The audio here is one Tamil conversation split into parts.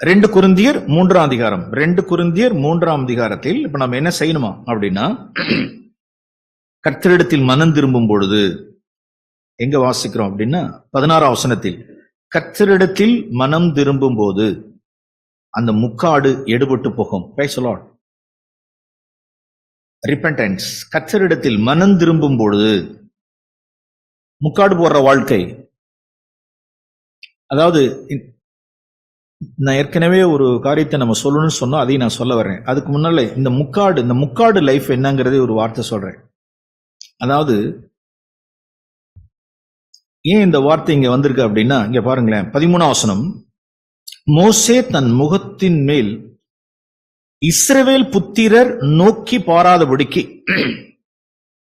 2 கொரிந்தியர் 3ஆம் அதிகாரம். 2 கொரிந்தியர் 3ஆம் அதிகாரத்தில் இப்ப நம்ம என்ன செய்யணுமா அப்படின்னா, கர்த்தரிடத்தில் மனம் திரும்பும் பொழுது எங்க வாசிக்கிறோம் அப்படின்னா 16ஆம் வசனத்தில், கர்த்தரிடத்தில் மனம் திரும்பும் போது அந்த முக்காடு எடுபட்டு போகும். Praise the Lord. ரிபெண்டன்ஸ். கர்த்தரிடத்தில் மனம் திரும்பும் பொழுது முக்காடு போடுற வாழ்க்கை. அதாவது நான் ஏற்கனவே ஒரு காரியத்தை நம்ம சொல்லணும்னு சொன்னோம், அதையும் நான் சொல்ல வர்றேன். அதுக்கு முன்னால இந்த முக்காடு லைஃப் என்னங்கிறதே ஒரு வார்த்தை சொல்றேன். அதாவது ஏன் இந்த வார்த்தை இங்க வந்திருக்கு அப்படின்னா, இங்க பாருங்களேன், 13ஆம் வசனம். மோசே தன் முகத்தின் மேல் இஸ்ரவேல் புத்திரர் நோக்கி பாராதபடிக்கு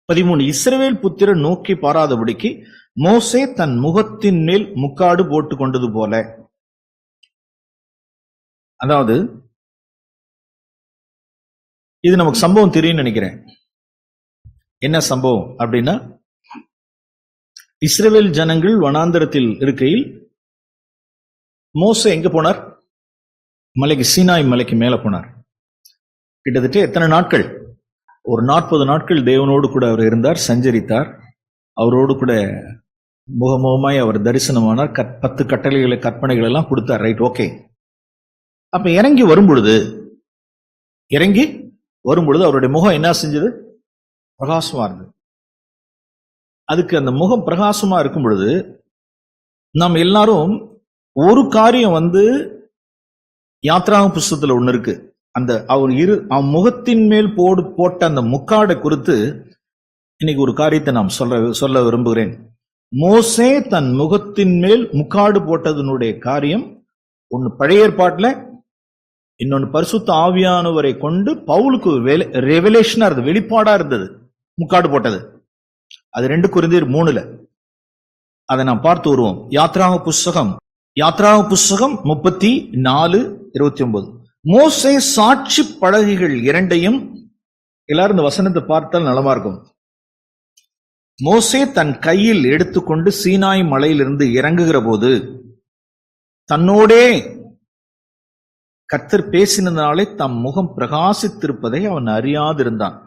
13 இஸ்ரவேல் புத்திரர் நோக்கி பாராதபடிக்கு மோசே தன் முகத்தின் மேல் முக்காடு போட்டு கொண்டது போல. அதாவது இது நமக்கு சம்பவம் தெரியும் நினைக்கிறேன். என்ன சம்பவம் அப்படின்னா, இஸ்ரவேல் ஜனங்கள் வனாந்தரத்தில் இருக்கையில் மோசே எங்க போனார்? மலைக்கு, சீனாய் மலைக்கு மேல போனார். கிட்டத்தட்ட எத்தனை நாட்கள்? ஒரு 40 நாட்கள் தேவனோடு கூட அவர் இருந்தார், சஞ்சரித்தார். அவரோடு கூட முகமுகமாய் அவர் தரிசனமானார். 10 கட்டளைகளை, கற்பனைகள் எல்லாம் கொடுத்தார். Right, okay. அப்ப இறங்கி வரும்பொழுது அவருடைய முகம் என்ன செஞ்சது? பிரகாசமா இருந்தது. அதுக்கு அந்த முகம் பிரகாசமா இருக்கும் பொழுது நாம் எல்லாரும் ஒரு காரியம் யாத்ராகம புஸ்தகத்துல ஒண்ணு இருக்கு. அந்த அவன் முகத்தின் மேல் போட்ட அந்த முக்காடை குறித்து இன்னைக்கு ஒரு காரியத்தை நாம் சொல்ல விரும்புகிறேன். மோசே தன் முகத்தின் மேல் முக்காடு போட்டதனுடைய காரியம் ஒன்னு பழைய ஏற்பாட்டுல, இன்னொன்னு பரிசுத்த ஆவியானவரை கொண்டு பவுலுக்கு ரெவலேஷனா இருந்தது, வெளிப்பாடா இருந்தது முக்காடு போட்டது. அது 2 கொரிந்தியர் 3ல. அதை நாம் பார்த்து வருவோம். யாத்ராகம புஸ்தகம் 34:29. மோசே சாட்சி பலகைகள் 2ஐயும், எல்லாரும் இந்த வசனத்தை பார்த்தால் நலமா இருக்கும். மோசே தன் கையில் எடுத்துக்கொண்டு சீனாய் மலையிலிருந்து இறங்குகிற போது தன்னோடே கர்த்தர் பேசினதாலே தம் முகம் பிரகாசித்திருப்பதை அவன் அறியாதிருந்தான்.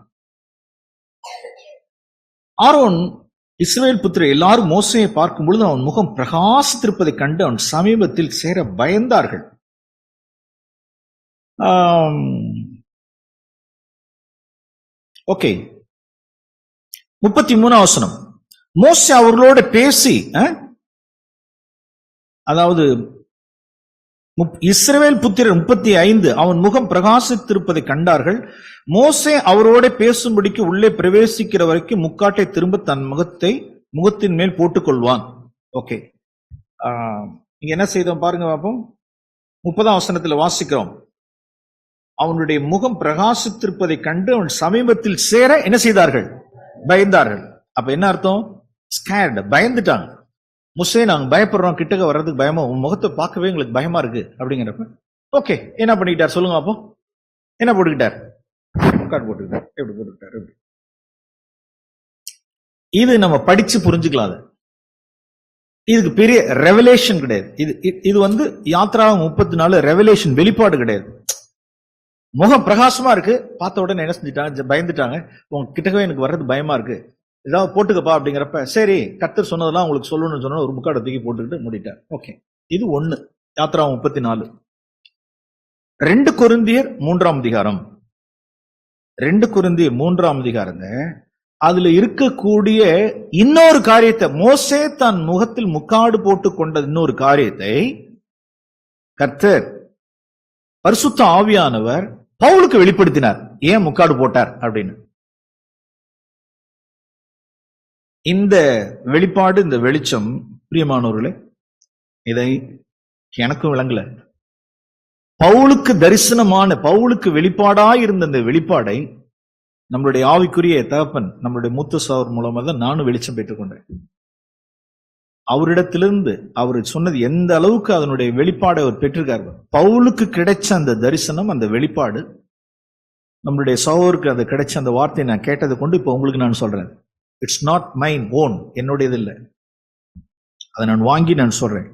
ஆரோன், இஸ்ரவேல் புத்திரர் எல்லாரும் மோசையை பார்க்கும் பொழுது அவன் முகம் பிரகாசித்திருப்பதை கண்டு அவன் சமீபத்தில் சேர பயந்தார்கள். ஓகே. 33ஆம் வசனம். மோசே அவர்களோட பேசி, அதாவது இஸ்ரவேல் புத்திரர் 35 அவன் முகம் பிரகாசித்திருப்பதை கண்டார்கள். மோசே அவரோட பேசும்படிக்கு உள்ளே பிரவேசிக்கிற வரைக்கும் முக்காட்டை திரும்ப தன் முகத்தின் மேல் போட்டுக் கொள்வான். ஓகே, இங்க என்ன செய்தோம் பாருங்க பாப்போம். 30ஆம் வசனத்துல வாசிக்கிறோம். அவனுடைய முகம் பிரகாசித்திருப்பதை கண்டு அவன் சமீபத்தில் சேர என்ன செய்தார்கள்? பயந்தார்கள். அப்ப என்ன அர்த்தம்? ஸ்கேர்ட், பயந்துட்டாங்க. முசே, நாங்க பயப்படுறோம், கிட்டக்க வர்றதுக்கு பயமா, உன் முகத்தை பார்க்கவே எங்களுக்கு பயமா இருக்கு அப்படிங்கிறப்ப ஓகே, என்ன பண்ணிக்கிட்டார் சொல்லுங்க அப்போ? என்ன போட்டுக்கிட்டார்? முக்காடு போட்டுக்கிட்டார். எப்படி போட்டுக்கிட்டார்? எப்படி? இது நம்ம படிச்சு புரிஞ்சுக்கலாம். இதுக்கு பெரிய ரெவலேஷன் கிடையாது. இது யாத்ராகமம் 34 ரெவலேஷன், வெளிப்பாடு கிடையாது. முகம் பிரகாசமா இருக்கு, பார்த்த உடனே என்ன செஞ்சுட்டாங்க? பயந்துட்டாங்க. உங்க கிட்டக்கவே எனக்கு வர்றது பயமா இருக்கு, ஏதாவது போட்டுக்கப்பா அப்படிங்கிறப்ப சரி, கர்த்தர் சொன்னதெல்லாம் உங்களுக்கு சொல்லணும்னு சொன்னா ஒரு முக்காடை தூக்கி போட்டுக்கிட்டு மூடிட்டார். ஓகே, இது 1 யாத்ராகமம் 34. 2 கொரிந்தியர் 3ஆம் அதிகாரம். 2 கொரிந்தியர் 3ஆம் அதிகாரங்க, அதுல இருக்கக்கூடிய இன்னொரு காரியத்தை, மோசே தன் முகத்தில் முக்காடு போட்டு கொண்ட இன்னொரு காரியத்தை கர்த்தர் பரிசுத்த ஆவியானவர் பவுலுக்கு வெளிப்படுத்தினார். ஏன் முக்காடு போட்டார் அப்படின்னு. இந்த வெளிப்பாடு, இந்த வெளிச்சம், பிரியமானவர்களே, இதை எனக்கும் விளங்கல. பவுலுக்கு தரிசனமான, பவுலுக்கு வெளிப்பாடாய் இருந்த இந்த வெளிப்பாடை நம்மளுடைய ஆவிக்குரிய தகப்பன், நம்மளுடைய மூத்த சகோதரர் மூலமா தான் நானும் வெளிச்சம் பெற்றுக்கொண்டேன். அவரிடத்திலிருந்து அவர் சொன்னது எந்த அளவுக்கு அதனுடைய வெளிப்பாடை அவர் பெற்றிருக்காரு. பவுலுக்கு கிடைச்ச அந்த தரிசனம், அந்த வெளிப்பாடு, நம்மளுடைய சகோதரருக்கு அது கிடைச்ச அந்த வார்த்தையை நான் கேட்டதை கொண்டு இப்ப உங்களுக்கு நான் சொல்றேன். இட்ஸ் நாட் மைன் ஓன், என்னுடையது இல்லை. அதை நான் வாங்கி நான் சொல்றேன்.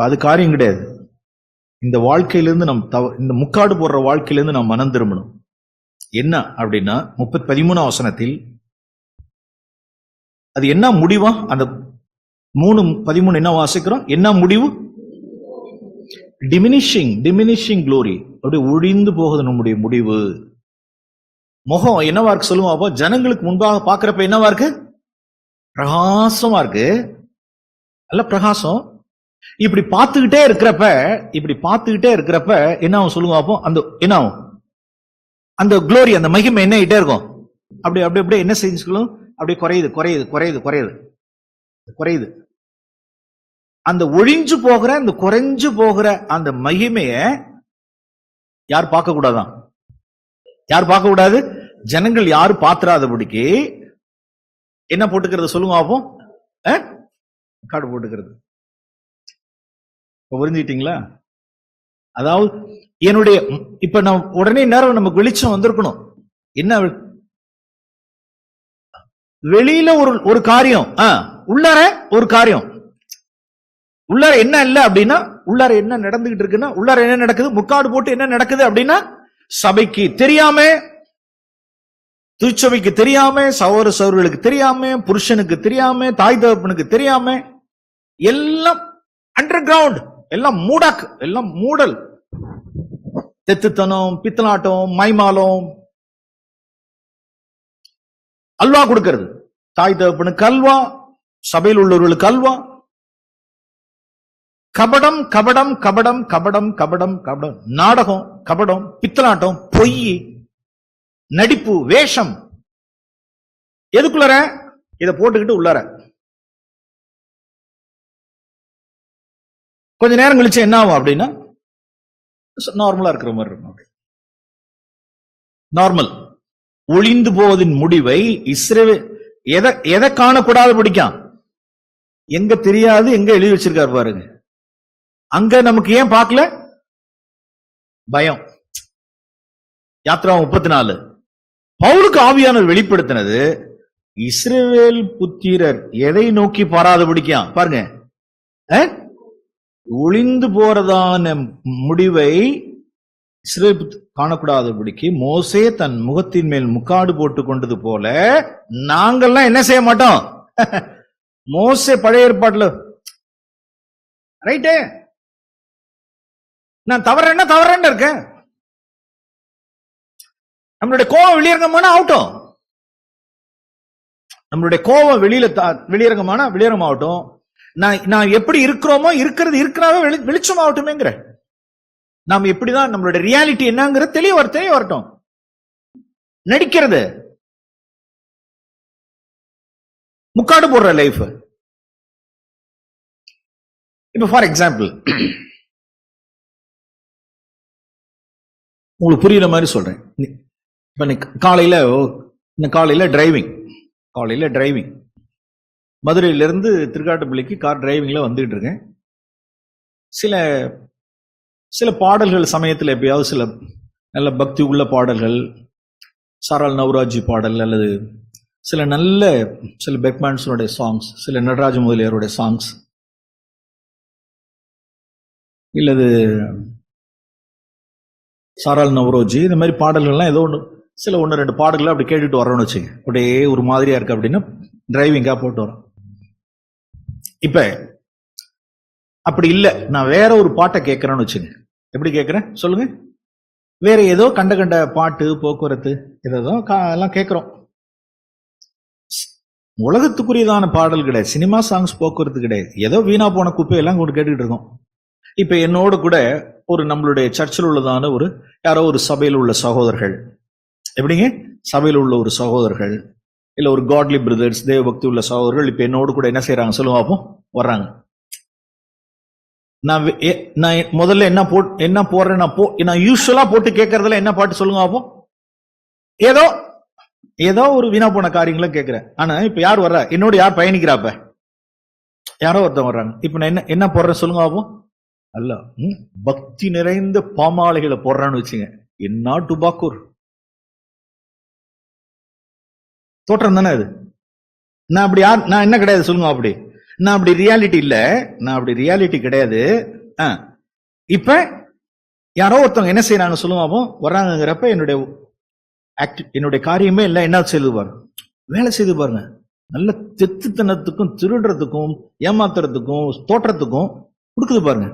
அது காரியம் கிடையாது. இந்த வாழ்க்கையிலிருந்து இந்த முக்காடு போடுற வாழ்க்கையிலிருந்து நாம் மனம் திரும்பணும். என்ன அப்படின்னா 13 வசனத்தில் அது என்ன முடிவா? அந்த 3:13 என்ன வாசிக்கிறோம்? என்ன முடிவு? Diminishing glory. அப்படியே ஒழிந்து போகுது நம்முடைய முடிவு. முகம் என்னவா இருக்கு சொல்லுவோம். அப்போ ஜனங்களுக்கு முன்பாக பார்க்கிறப்ப என்னவா இருக்கு? பிரகாசமா இருக்கு, நல்ல பிரகாசம். இப்படி பார்த்துக்கிட்டே இருக்கிறப்ப என்ன ஆகும் சொல்லுவோம். அப்போ அந்த என்ன ஆகும்? அந்த க்ளோரி, அந்த மகிமை என்ன ஆயிட்டே இருக்கும். அப்படி அப்படி அப்படியே என்ன செஞ்சுக்கணும்? அப்படியே குறையுது. அந்த ஒழிஞ்சு போகிற, அந்த குறைஞ்சு போகிற அந்த மகிமைய யார் பார்க்க கூடாதான்? யார் பார்க்க கூடாது? ஜனங்கள் யாரு பாத்திராதபடிக்கு என்ன போட்டுக்கிறது சொல்லுங்க. அப்போ காடு போட்டுக்கிறது. புரிஞ்சுக்கிட்டீங்களா? அதாவது என்னுடைய இப்ப நான் உடனே நேரம் நமக்கு வெளிச்சம் வந்திருக்கணும். என்ன வெளியில ஒரு காரியம், உள்ளார ஒரு காரியம். உள்ளார என்ன இல்ல அப்படின்னா, உள்ளார என்ன நடந்துகிட்டு இருக்குன்னா, உள்ளார என்ன நடக்குது? முக்காடு போட்டு என்ன நடக்குது அப்படின்னா, சபைக்கு தெரியாம, திருச்சபைக்கு தெரியாம, சகோதர சகோதரர்களுக்கு தெரியாம, புருஷனுக்கு தெரியாம, தாய் தகப்பனுக்கு தெரியாம, எல்லாம் அண்டர் கிரவுண்ட், எல்லாம் மூடாக்கு, எல்லாம் மூடல், தெத்துத்தனம், பித்தலாட்டம், மைமாலம், அல்வா கொடுக்கிறது. தாய் தகப்பனுக்கு அல்வா, சபையில் உள்ளவர்களுக்கு அல்வா. கபடம் கபடம் கபடம் கபடம் கபடம் கபடம், நாடகம், கபடம், பித்தலாட்டம், பொய், நடிப்பு, வேஷம். எதுக்குள்ளார இதை போட்டுக்கிட்டு உள்ளார கொஞ்ச நேரம் கழிச்சு என்ன ஆகும் அப்படின்னா, நார்மலா இருக்கிற மாதிரி இருக்கும். நார்மல். ஒளிந்து போவதின் முடிவை இஸ்ரவேல் எதை காணக்கூடாது பிடிக்கும்? எங்க தெரியாது, எங்க எழுதி வச்சிருக்காரு பாருங்க. அங்க நமக்கு ஏன் பார்க்கல? பயம். யாத்ரா 34 பவுலுக்கு ஆவியானவர் வெளிப்படுத்தினது, இஸ்ரவேல் புத்திரர் எதை நோக்கி பாராத பிடிக்கும் பாருங்க. ஒளிந்து போறதான முடிவை இஸ்ரவேல் காணக்கூடாதபடிக்கு மோசே தன் முகத்தின் மேல் முக்காடு போட்டு கொண்டது போல நாங்கள்லாம் என்ன செய்ய மாட்டோம். மோசே பழைய ஏற்பாட்டுல ரைட்டு, நான் தவறேன்னு இருக்கேன். நம்மளுடைய கோபம் வெளியரங்கமான ஆகட்டும், நம்மளுடைய கோபம் வெளியரங்கம் ஆகட்டும். நான் எப்படி இருக்கிறோமோ இருக்கிறாவே வெளிச்சம் ஆகட்டுமேங்கிற, நாம் எப்படிதான் நம்மளுடைய ரியாலிட்டி என்னங்கிற தெளிய வரட்டும். நடிக்கிறது, முக்காடு போடுற லைஃப். இப்ப ஃபார் எக்ஸாம்பிள் உங்களுக்கு புரியுற மாதிரி சொல்றேன். இப்ப காலையில டிரைவிங் மதுரையிலிருந்து திருக்காட்டுப்பள்ளிக்கு கார் டிரைவிங்ல வந்துட்டு இருக்கேன். சில பாடல்கள் சமயத்தில் எப்பயாவது சில நல்ல பக்தி உள்ள பாடல்கள், சாரால் நவராஜி பாடல், அல்லது சில பெக்மேன்ஸோடைய சாங்ஸ், சில நடராஜ முதலியாருடைய சாங்ஸ், இல்லது சாரால் நவரோஜி, இந்த மாதிரி பாடல்கள்லாம் ஏதோ ஒன்று ரெண்டு பாடல்கள் அப்படி கேட்டுட்டு வரோன்னு வச்சுங்க. அப்படியே ஒரு மாதிரியா இருக்கு அப்படின்னா டிரைவிங்கா போட்டு வரோம். இப்ப அப்படி இல்லை, நான் வேற ஒரு பாட்டை கேட்கிறேன்னு வச்சுங்க. எப்படி கேட்கிறேன் சொல்லுங்க? வேற ஏதோ கண்ட பாட்டு, போக்குவரத்து, ஏதோ எல்லாம் கேட்கிறோம். உலகத்துக்குரியதான பாடல் கிடையாது, சினிமா சாங்ஸ், போக்குவரத்து கிடையாது. ஏதோ வீணா போன குப்பையெல்லாம் கொண்டு கேட்டுக்கிட்டு இருக்கோம். இப்ப என்னோடு கூட ஒரு நம்மளுடைய சர்ச்சில் உள்ளதான யாரோ ஒரு சபையில் உள்ள சகோதரர்கள், எப்படிங்க சபையில் உள்ள ஒரு சகோதரர்கள், இல்ல ஒரு காட்லி பிரதர்ஸ், தேவ பக்தி உள்ள சகோதரர்கள் இப்ப என்னோடு கூட என்ன செய்யறாங்க சொல்லுங்க அப்போ? வர்றாங்க. நான் முதல்ல என்ன போடுறேன், நான் யூஸ்வலா போட்டு கேட்கறதுல என்ன பாட்டு சொல்லுங்க அப்போ? ஏதோ ஒரு வீணா போன காரியங்களும் கேட்கிறேன். ஆனா இப்ப யார் வர்றா? என்னோட யார் பயணிக்கிறாப்ப? யாரோ ஒருத்தன் வர்றாங்க. இப்ப நான் என்ன போடுறேன் சொல்லுங்க அப்போ? அல்ல, பக்தி நிறைந்த பாமாலைகளை போடுறான்னு வச்சுங்க. என்ன டுபாக்கூர் தோற்றம் தானே அது. நான் என்ன கிடையாது சொல்லுங்க அப்படி. நான் அப்படி ரியாலிட்டி இல்ல, நான் அப்படி ரியாலிட்டி கிடையாது. இப்ப யாரோ ஒருத்தவங்க என்ன செய்யறாங்க சொல்லுவாமோ வர்றாங்கிறப்ப என்னுடைய காரியமே இல்லை, என்ன செய்து பாருங்க, வேலை செய்து பாருங்க. நல்ல தெத்துத்தனத்துக்கும் திருடுறதுக்கும் ஏமாத்துறதுக்கும் தோற்றத்துக்கும் கொடுக்குது பாருங்க,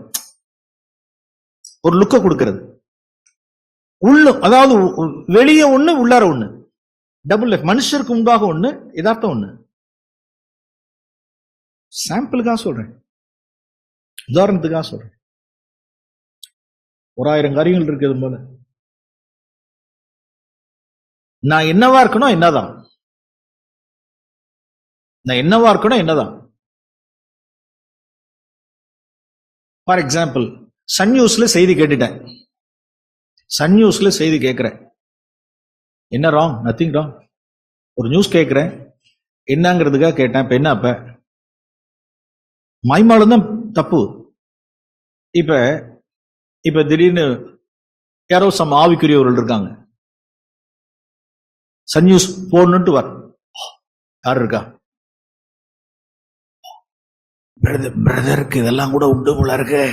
ஒரு லுக்க கொடுக்கிறது. உள்ள அதாவது வெளியே ஒண்ணு உள்ளார ஒண்ணு, டபுள் லைஃப். மனுஷருக்கு முன்பாக ஒண்ணு, யதார்த்தம் ஒண்ணு. சாம்பிளுக்காக சொல்றேன், உதாரணத்துக்காக சொல்றேன். 1000 காரியங்கள் இருக்குது போல. நான் என்னவா இருக்கணும் என்னதான், நான் என்னவா இருக்கணும் என்னதான். ஃபார் எக்ஸாம்பிள், சன் நியூஸ்ல செய்தி கேட்டுட்டேன். சன் நியூஸ்ல செய்தி கேட்கிறேன், என்ன ராங்? Nothing wrong. ஒரு நியூஸ் கேட்கிறேன், என்னங்கிறதுக்காக கேட்டேன். இப்ப என்ன? அப்ப மைமாலும் தான் தப்பு. இப்ப திடீர்னு யாரோ ஆவிக்குரியவர்கள் இருக்காங்க, சன் நியூஸ் போடணுட்டு யார் இருக்கா? பிரதருக்கு இதெல்லாம் கூட உண்டு போல இருக்கு.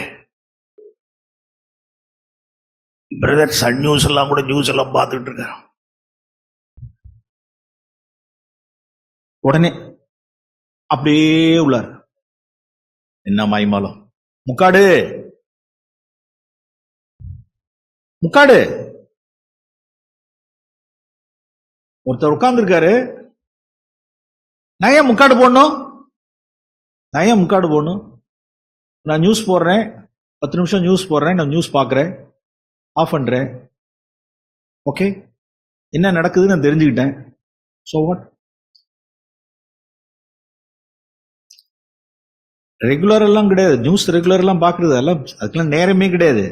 பிரதர் சன் நியூஸ் எல்லாம் கூட நியூஸ் எல்லாம் பார்த்துட்டு இருக்க. உடனே அப்படியே உள்ளார், என்ன மாய்மாலம், முக்காடு முக்காடு. ஒருத்தர் உட்கார்ந்து இருக்காரு, நான் ஏன் முக்காடு போடணும்? நான் ஏன் முக்காடு போடணும்? நான் நியூஸ் போடுறேன், 10 நிமிஷம் நியூஸ் போடுறேன், நான் நியூஸ் பார்க்குறேன், ஆஃப் பண்றேன். ஓகே, என்ன நடக்குதுன்னு நான் தெரிஞ்சுக்கிட்டேன். So what? ரெகுலர் எல்லாம் கிடையாது, நியூஸ் ரெகுலர் எல்லாம் பார்க்கறது எல்லாம் அதுக்கெல்லாம் நேரமே கிடையாது.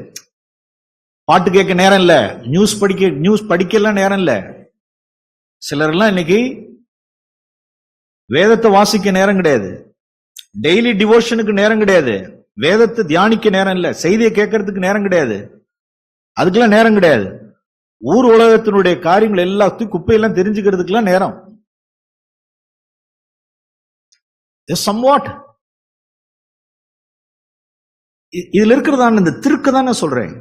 பாட்டு கேட்க நேரம் இல்ல, நியூஸ் படிக்கலாம் நேரம் இல்ல. சிலர் எல்லாம் இன்னைக்கு வேதத்தை வாசிக்க நேரம் கிடையாது, டெய்லி டிவோஷனுக்கு நேரம் கிடையாது, வேதத்தை தியானிக்க நேரம் இல்ல, செய்தியை கேட்கறதுக்கு நேரம் கிடையாது, அதுக்கெல்லாம் நேரம் கிடையாது. ஊர் உலகத்தினுடைய காரியங்கள் எல்லாத்தையும் குப்பையெல்லாம் தெரிஞ்சுக்கிறதுக்கெல்லாம் நேரம். somewhat இதுல இருக்கிறதான இந்த திருக்கு தான் நான் சொல்றேன்,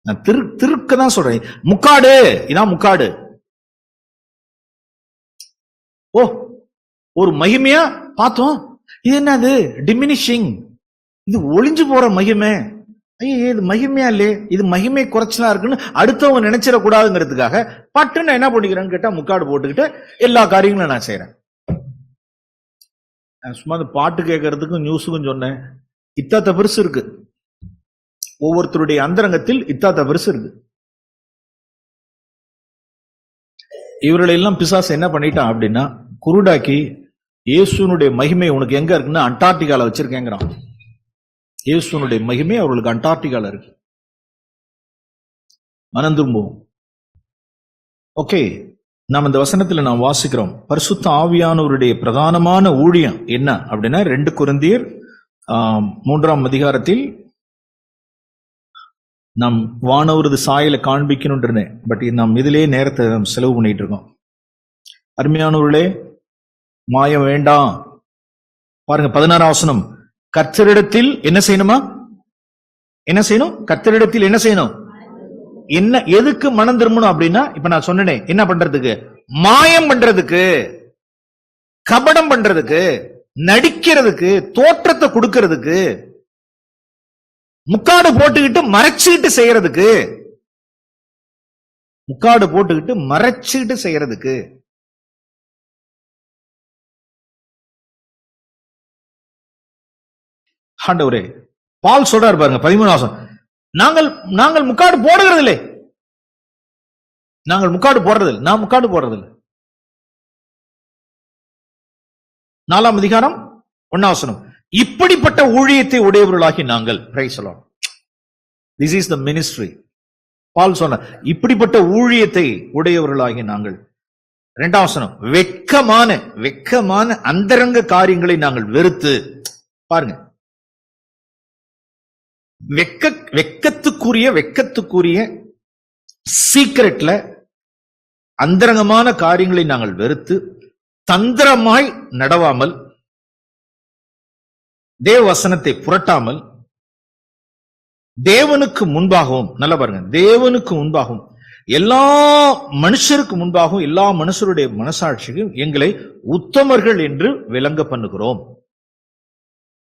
நான் திருக்கு தான் சொல்றேன். முக்காடு, இதான் முக்காடு. ஓ, ஒரு மகிமையா பார்த்தோம், இது என்னது? டிமினிஷிங், இது ஒளிஞ்சு போற மகிமை. ஐயே, இது மகிமையா இல்லையே, இது மகிமை குறைச்சலா இருக்குன்னு அடுத்தவங்க நினைச்சிடக்கூடாதுங்கிறதுக்காக பட்டு நான் என்ன பண்ணிக்கிறேன்னு கேட்டா முக்காடு போட்டுக்கிட்டு எல்லா காரியங்களும் நான் செய்யறேன். சும்மா அந்த பாட்டு கேட்கறதுக்கும் நியூஸுக்கும் சொன்னேன், இத்தாத்த பெருசு இருக்கு. ஒவ்வொருத்தருடைய அந்தரங்கத்தில் இத்தாத்த பெருசு இருக்கு. இவர்களை எல்லாம் பிசாசு என்ன பண்ணிட்டான் அப்படின்னா, குருடாக்கி இயேசுனுடைய மகிமை உனக்கு எங்க இருக்குன்னா அண்டார்டிகால வச்சிருக்கேங்கிறான். இயேசுனுடைய மகிமை அவர்களுக்கு அண்டார்டிகால இருக்கு. மனம் திரும்புவோம். ஓகே, நாம் இந்த வசனத்துல நாம் வாசிக்கிறோம், பரிசுத்த ஆவியானவருடைய பிரதானமான ஊழியம் என்ன அப்படின்னா 2 கொரிந்தியர் 3ஆம் அதிகாரத்தில் நாம் வானவரது சாயலை காண்பிக்கணும்ன்றேன். பட் நாம் இதிலே நேரத்தை செலவு பண்ணிட்டு இருக்கோம். அருமையானவர்களே, மாயம் வேண்டாம். பாருங்க 16ஆம் வசனம், கர்த்தரிடத்தில் என்ன செய்யணுமா? என்ன செய்யணும்? கர்த்தரிடத்தில் என்ன செய்யணும்? என்ன, எதுக்கு மனம் திரும்பணும் அப்படின்னா, இப்ப நான் சொன்னேனே, என்ன பண்றதுக்கு? மாயம் பண்றதுக்கு, கபடம் பண்றதுக்கு, நடிக்கிறதுக்கு, தோற்றத்தை கொடுக்கிறதுக்கு, முக்காடு போட்டுக்கிட்டு மறைச்சுக்கிட்டு செய்யறதுக்கு, முக்காடு போட்டுக்கிட்டு மறைச்சுக்கிட்டு செய்யறதுக்கு. ஆண்டவரே, பால் சொல்றாரு பாருங்க 13ஆம் வசனம், நாங்கள் முக்காடு போடுகிறது இல்லை, நாங்கள் முக்காடு போடுறதில்லை, நான் முக்காடு போடுறதில்லை. 4ஆம் அதிகாரம் 1ஆம் வசனம், இப்படிப்பட்ட ஊழியத்தை உடையவர்களாகி நாங்கள். Praise the Lord. This is the ministry. Paul சொன்ன இப்படிப்பட்ட ஊழியத்தை உடையவர்களாகி நாங்கள். 2ஆம் வசனம், வெட்கமான அந்தரங்க காரியங்களை நாங்கள் வெறுத்து. பாருங்க, வெக்கத்துக்குரிய சீக்கிரட்ல அந்தரங்கமான காரியங்களை நாங்கள் வெறுத்து தந்திரமாய் நடவாமல், தேவ வசனத்தை புரட்டாமல், தேவனுக்கு முன்பாகவும், நல்லா பாருங்க, தேவனுக்கு முன்பாகவும் எல்லா மனுஷருக்கு முன்பாகவும் எல்லா மனுஷருடைய மனசாட்சிக்கும் எங்களை உத்தமர்கள் என்று விளங்க பண்ணுகிறோம்.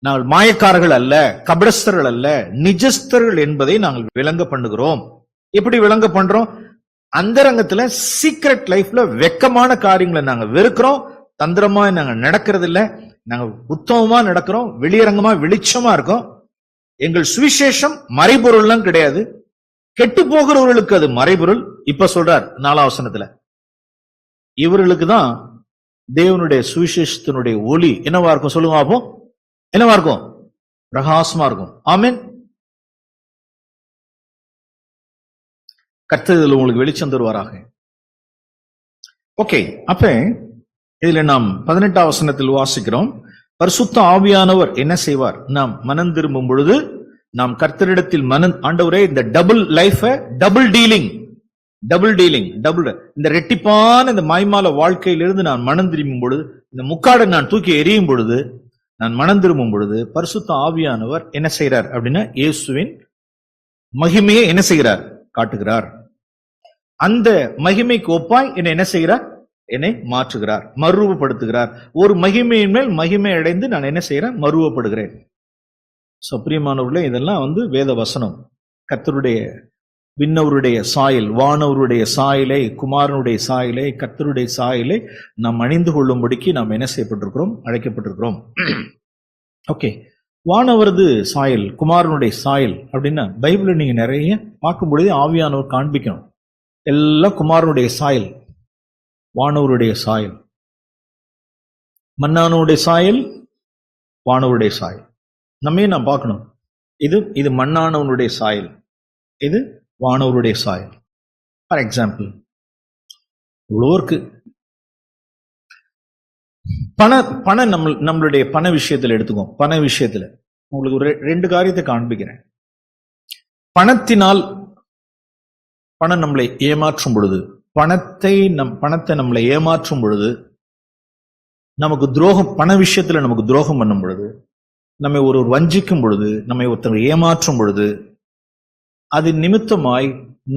நாங்கள் மாயக்காரர்கள் அல்ல, கபடஸ்தர்கள் அல்ல, நிஜஸ்தர்கள் என்பதை நாங்கள் விளங்க பண்ணுகிறோம். எப்படி விளங்க பண்றோம்? அந்தரங்கத்துல சீக்ரெட் லைஃப்ல வெக்கமான காரியங்களை நாங்க வெறுக்கிறோம், தந்திரமா நாங்க நடக்கிறது இல்ல, நாங்க உத்தமமா நடக்கிறோம், வெளியரங்கமா வெளிச்சமா இருக்கோம். எங்கள் சுவிசேஷம் மறைபொருள்லாம் கிடையாது. கெட்டு போகிறவர்களுக்கு அது மறைபொருள். இப்ப சொல்றார் 4ஆம் வசனத்துல, இவர்களுக்கு தான் தேவனுடைய சுவிசேஷத்தினுடைய ஒளி என்னவா இருக்கும் சொல்லுங்க அப்போ, என்னவா இருக்கும்? பிரகாசமா இருக்கும். ஆமென். கர்த்தர் உங்களுக்கு வெளிச்சம் தருவாராக. ஓகே, அப்ப இதுல நாம் 18ஆம் வசனத்தில் வாசிக்கிறோம், பரிசுத்த ஆவியானவர் என்ன செய்வார்? நாம் மனம் திரும்பும் பொழுது, நாம் கர்த்தரிடத்தில் ஆண்டவரே, இந்த டபுள் லைஃப், டபுள் டீலிங், இந்த ரெட்டிப்பான இந்த மாய்மால வாழ்க்கையிலிருந்து நான் மனம் திரும்பும் பொழுது, இந்த முக்காடை நான் தூக்கி எறியும் பொழுது, நான் மனம் திரும்பும் பொழுது, பரிசுத்த ஆவியானவர் என்ன செய்கிறார் அப்படின்னா, இயேசுவின் மகிமையை என்ன செய்கிறார்? காட்டுகிறார். அந்த மகிமைக்கு ஒப்பாய் என்ன செய்கிறார்? என்னை மாற்றுகிறார், மறுரூபப்படுத்துகிறார். ஒரு மகிமையின் மேல் மகிமை அடைந்து நான் என்ன செய்யறேன்? மறுரூபப்படுகிறேன். பிரியமானவர்களே, இதெல்லாம் வேத வசனம். கர்த்தருடைய விண்ணவருடைய சாயல், வானவருடைய சாயலை, குமாரனுடைய சாயலை, கர்த்தருடைய சாயலை நாம் அணிந்து கொள்ளும்படிக்கு நாம் என்ன செய்யப்பட்டிருக்கிறோம்? அழைக்கப்பட்டிருக்கிறோம். ஓகே, வானவரது சாயல், குமாரனுடைய சாயல் அப்படின்னா பைபிளை நீங்க நிறைய பார்க்கும் பொழுது ஆவியானவர் காண்பிக்கணும். எல்லாம் குமாரனுடைய சாயல், வானவருடைய சாயல், மன்னானுடைய சாயல், வானவருடைய சாயல். நம்ம நான் பார்க்கணும், இது மண்ணானவனுடைய சாயல், இது வானவருடைய சாயல். ஃபார் எக்ஸாம்பிள், இவ்வளோருக்கு நம்மளுடைய பண விஷயத்துல எடுத்துக்கோ. பண விஷயத்துல உங்களுக்கு ஒரு 2 காரியத்தை காண்பிக்கிறேன். பணத்தினால் பணம் நம்மளை ஏமாற்றும் பொழுது, பணத்தை நம்மளை ஏமாற்றும் பொழுது, நமக்கு துரோகம், பண விஷயத்துல நமக்கு துரோகம் பண்ணும் பொழுது, நம்மை ஒருவர் வஞ்சிக்கும் பொழுது, நம்மை ஒருத்தர் ஏமாற்றும் பொழுது, அது நிமித்தமாய்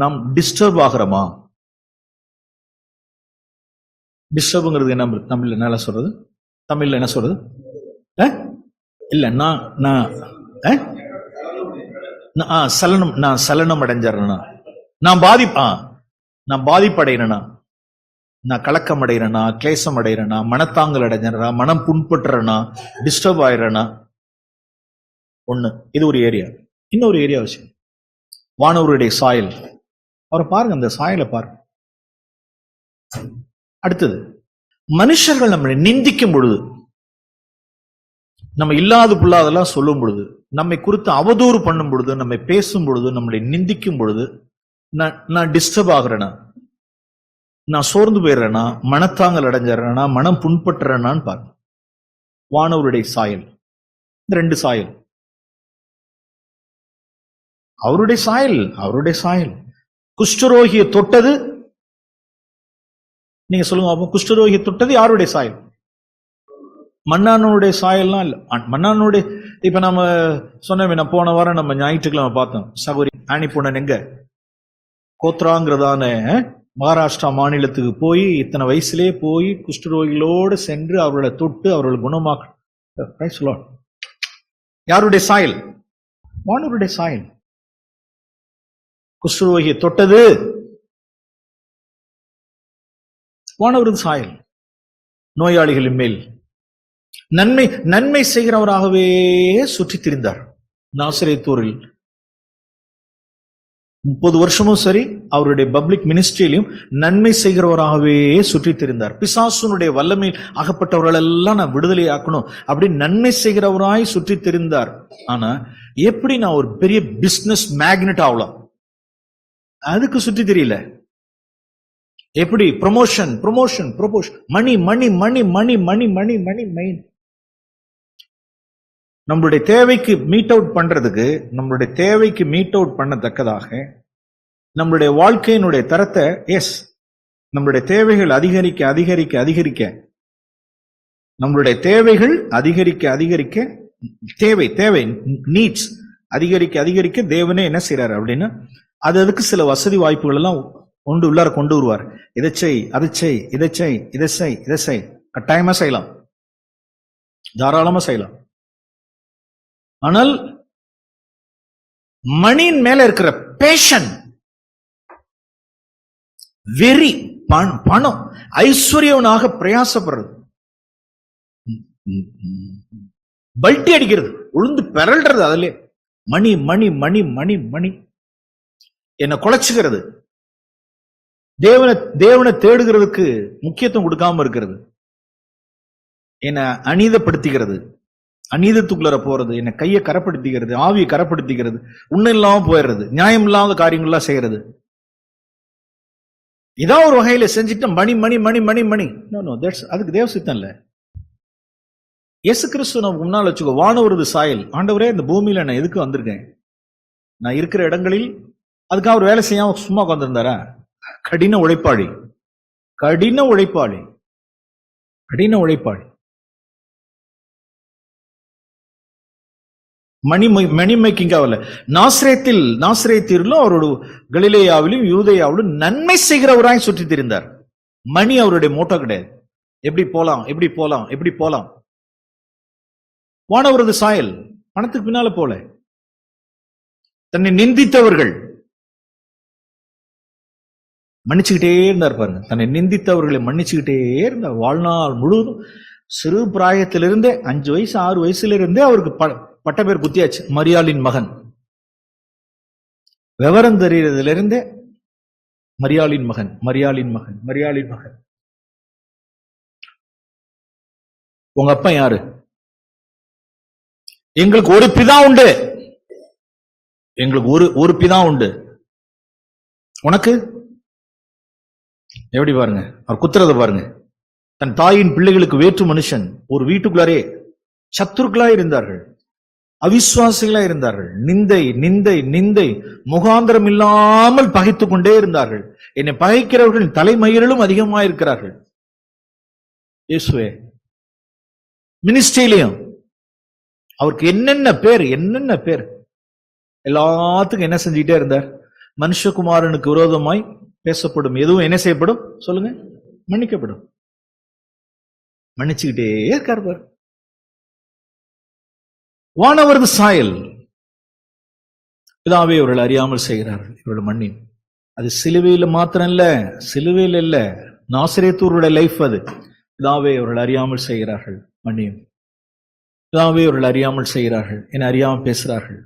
நாம் டிஸ்டர்ப் ஆகிறோமா? டிஸ்டர்ப்ங்கிறது என்ன தமிழ்ல என்ன சொல்றது? தமிழ்ல என்ன சொல்றது? இல்ல நான் சலனம் அடைஞ்சிடறேனா, நான் பாதிப்படைகிறேனா, நான் கலக்கம் அடைகிறேனா, கிளேசம் அடைகிறேனா, மனத்தாங்கல் அடைஞ்சிடறா, மனம் புண்பட்டுறேனா, டிஸ்டர்ப் ஆயிடுறேனா? ஒண்ணு, இது ஒரு ஏரியா. இன்னொரு ஏரியா விஷயம், வானவருடைய சாயல். அவரை பாருங்க, அந்த சாயலை பாருங்க. அடுத்தது, மனுஷர்கள் நம்மளை நிந்திக்கும் பொழுது, நம்ம இல்லாத புல்லாதெல்லாம் சொல்லும் பொழுது, நம்மை குறித்து அவதூறு பண்ணும் பொழுது, நம்மை பேசும் பொழுது, நம்மளை நிந்திக்கும் பொழுது, நான் டிஸ்டர்ப் ஆகுறேனா, நான் சோர்ந்து போயிடுறேனா, மனத்தாங்கல் அடைஞ்சிடறேனா, மனம் புண்பட்டுறேனான்னு பாருங்க. வானவருடைய சாயல், இந்த 2 சாயல். அவருடைய சாயல் குஷ்டரோகியை தொட்டது. நீங்க சொல்லுங்க அப்போ, குஷ்டரோகியை தொட்டது யாருடைய சாயல்? மன்னானுடைய சாயல்லாம் இல்ல. மன்னானுடைய, இப்ப நம்ம சொன்ன போன வாரம் நம்ம ஞாயிற்றுக்கிழமை பார்த்தோம், சகோதரி ஆனி பொண்ணன் எங்க கோத்ராங்கிறதான மகாராஷ்டிரா மாநிலத்துக்கு போய், இத்தனை வயசுலேயே போய் குஷ்டரோகிகளோடு சென்று அவர்களை தொட்டு அவர்களை குணமாக்க. யாருடைய சாயல்? வானவருடைய சாயல். குஷ்டரோகியை தொட்டது வானவரது சாயல். நோயாளிகளின் மேல் நன்மை செய்கிறவராகவே சுற்றி திரிந்தார். நாசரேத்தூரில் 30 வருஷமும் சரி, அவருடைய பப்ளிக் மினிஸ்ட்ரியிலும் நன்மை செய்கிறவராகவே சுற்றி திரிந்தார். பிசாசுனுடைய வல்லமையில் அகப்பட்டவர்கள் எல்லாம் நான் விடுதலை ஆக்கணும் அப்படி நன்மை செய்கிறவராய் சுற்றி திரிந்தார். ஆனா எப்படி நான் ஒரு பெரிய பிசினஸ் மேக்னெட் ஆகலாம், அதுக்கு சுற்றி தெரியல. எப்படி ப்ரொமோஷன், மணி மணி மணி மணி மணி மணி மணி மெயின். நம்மளுடைய தேவைக்கு மீட் அவுட் பண்றதுக்கு, நம்மளுடைய தேவைக்கு மீட் அவுட் பண்ணத்தக்கதாக நம்மளுடைய வாழ்க்கையினுடைய தரத்தை, நம்மளுடைய தேவைகள் அதிகரிக்க அதிகரிக்க அதிகரிக்க, நம்மளுடைய தேவைகள் அதிகரிக்க அதிகரிக்க, தேவை நீட்ஸ் அதிகரிக்க அதிகரிக்க தேவனே என்ன செய்யறாரு அப்படின்னா அதுக்கு சில வசதி வாய்ப்புகள் எல்லாம் உள்ளார கொண்டு வருவார். இதை செய், அதை செய், இதை செய், இதை செய், இதை செய். கட்டாயமா செய்யலாம், தாராளமா செய்யலாம். ஆனால் மணியின் மேல இருக்கிற பேஷன், வெறி, பணம், ஐஸ்வர்யவனாக பிரயாசப்படுறது, பல்ட்டி அடிக்கிறது, உளுந்து பெறல்றது, அதுல மணி மணி மணி மணி மணி என்னை குலைச்சுகிறது, தேவனை தேடுகிறதுக்கு முக்கியத்துவம் கொடுக்காம இருக்கிறது, என்னை அநீதப்படுத்திக்கிறது, அநீதத்துக்குள்ள போறது, என்னை கையை கரப்படுத்திக்கிறது, ஆவியை கரப்படுத்திக்கிறது, உண்மை இல்லாம போயிடுறது, நியாயம் இல்லாத காரியங்கள்லாம் செய்யறது. இதான் ஒரு வகையில செஞ்சுட்டு மணி மணி மணி மணி மணி அதுக்கு தேவ சித்தம் இல்ல. இயேசு கிறிஸ்து நம்ம முன்னால் வச்சுக்கோ, வானவரது சாயல். ஆண்டவரே, இந்த பூமியில நான் எதுக்கு வந்திருக்கேன்? நான் இருக்கிற இடங்களில் அதுக்காக அவர் வேலை செய்யாம சும்மா உட்கார்ந்திருந்தாரா? கடின உழைப்பாளி, கடின உழைப்பாளி, கடின உழைப்பாளி. மணி மேக்கிங் ஆகல. நாசரேத்திலும் அவரோட கலிலேயாவிலும் யூதேயாவிலும் நன்மை செய்கிறவராய் சுற்றி திரிந்தார். மணி அவருடைய மோட்டோ கிடையாது. எப்படி போலாம், எப்படி போலாம், எப்படி போலாம். வானவரது சாயல், பணத்துக்கு பின்னால போல. தன்னை நிந்தித்தவர்கள் மன்னிச்சுக்கிட்டே இருந்தார் பாருங்க. தன்னை நிந்தித்தவர்களை மன்னிச்சுக்கிட்டே இருந்தார் வாழ்நாள் முழுவதும். சிறு பிராயத்திலிருந்தே 5 வயசு 6 வயசுல இருந்தே அவருக்கு பட்ட பேர் குத்தியாச்சு, மரியாளின் மகன். விவரம் தெரியறதுல இருந்தே மரியாளின் மகன், மரியாளின் மகன், மரியாளின் மகன். உங்க அப்பா யாரு? எங்களுக்கு ஒரு பிதா உண்டு, எங்களுக்கு ஒரு பிதா உண்டு. உனக்கு எப்படி பாருங்க, அவர் குத்துறத பாருங்க. தன் தாயின் பிள்ளைகளுக்கு வேற்று மனுஷன். ஒரு வீட்டுக்குள்ளாரே சத்துருக்களா இருந்தார்கள், அவிசுவாசிகளா இருந்தார்கள். நிந்தை நிந்தை நிந்தை, முகாந்திரம் இல்லாமல் பகைத்துக் கொண்டே இருந்தார்கள். என்னை பகைக்கிறவர்களின் தலைமயிரிலும் அதிகமா இருக்கிறார்கள். இயேசுவே மினிஸ்ட்ரியிலையும் அவருக்கு என்னென்ன பேர், என்னென்ன பேர், எல்லாத்துக்கும் என்ன செஞ்சுக்கிட்டே இருந்தார்? மனுஷகுமாரனுக்கு விரோதமாய் பேசப்படும் எதுவும் என்ன செய்யப்படும் சொல்லுங்க? மன்னிக்கப்படும். மன்னிச்சுக்கிட்டே இருக்கார் பார். வானவரது சாயல். பிதாவே அவர்கள் அறியாமல் செய்கிறார்கள், இவர்கள் மன்னி. அது சிலுவையில் மாத்திரம் இல்ல, சிலுவையில் இல்ல, நாசரேத்தூருடைய லைஃப் அது. பிதாவே அவர்கள் அறியாமல் செய்கிறார்கள், மன்னியும். பிதாவே அவர்கள் அறியாமல் செய்கிறார்கள், என அறியாமல் பேசுகிறார்கள்.